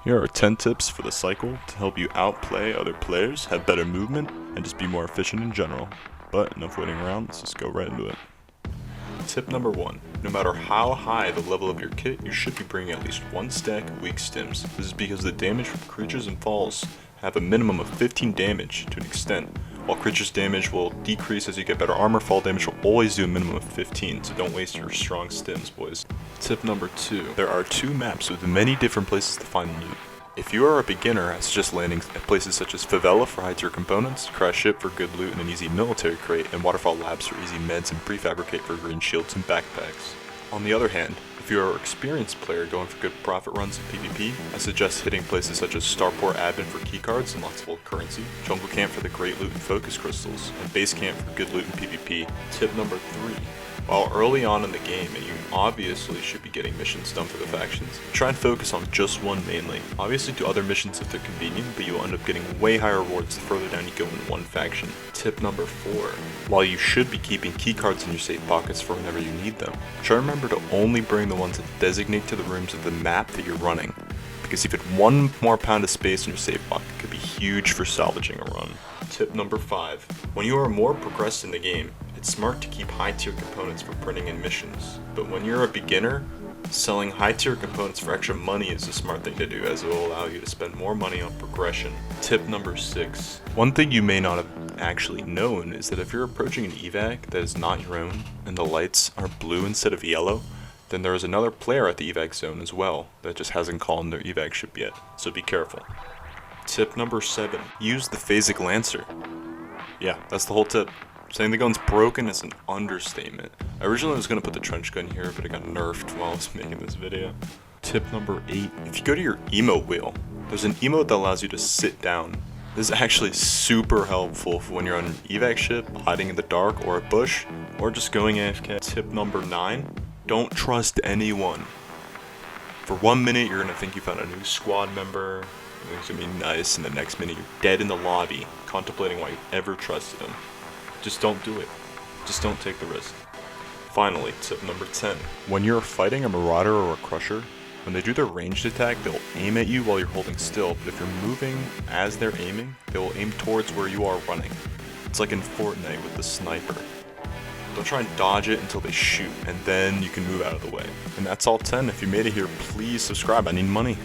Here are 10 tips for the cycle to help you outplay other players, have better movement, and just be more efficient in general. But enough waiting around, let's just go right into it. Tip number 1. No matter how high the level of your kit, you should be bringing at least one stack of weak stims. This is because the damage from creatures and falls have a minimum of 15 damage to an extent. While creatures damage will decrease as you get better armor, fall damage will always do a minimum of 15, so don't waste your strong stims, boys. Tip number 2. There are 2 maps with many different places to find loot. If you are a beginner, I suggest landing at places such as Favela for high-tier components, Crash Ship for good loot and an easy military crate, and Waterfall Labs for easy meds and prefabricate for green shields and backpacks. On the other hand, if you are an experienced player going for good profit runs in PvP, I suggest hitting places such as Starport Admin for keycards and lots of old currency, Jungle Camp for the great loot and focus crystals, and Base Camp for good loot in PvP. Tip number 3. While early on in the game, and you obviously should be getting missions done for the factions, try and focus on just one mainly. Obviously do other missions if they're convenient, but you will end up getting way higher rewards the further down you go in one faction. Tip number 4. While you should be keeping keycards in your safe pockets for whenever you need them, try to remember to only bring the ones that designate to the rooms of the map that you're running, because even one more pound of space in your safe pocket could be huge for salvaging a run. Tip number 5. When you are more progressed in the game, it's smart to keep high-tier components for printing in missions, but when you're a beginner, selling high-tier components for extra money is a smart thing to do, as it will allow you to spend more money on progression. Tip number 6. One thing you may not have actually known is that if you're approaching an evac that is not your own, and the lights are blue instead of yellow, then there is another player at the evac zone as well that just hasn't called in their evac ship yet, so be careful. Tip number 7. Use the Phasic Lancer. Yeah, that's the whole tip. Saying the gun's broken is an understatement. I originally was going to put the trench gun here, but it got nerfed while I was making this video. Tip number 8. If you go to your emote wheel, there's an emote that allows you to sit down. This is actually super helpful for when you're on an evac ship, hiding in the dark or a bush, or just going AFK. Tip number 9. Don't trust anyone. For 1 minute, you're going to think you found a new squad member, everything's going to be nice, and the next minute you're dead in the lobby, contemplating why you ever trusted him. Just don't do it. Just don't take the risk. Finally, tip number 10. When you're fighting a Marauder or a Crusher, when they do their ranged attack, they'll aim at you while you're holding still, but if you're moving as they're aiming, they will aim towards where you are running. It's like in Fortnite with the sniper. Don't try and dodge it until they shoot, and then you can move out of the way. And that's all 10. If you made it here, please subscribe. I need money.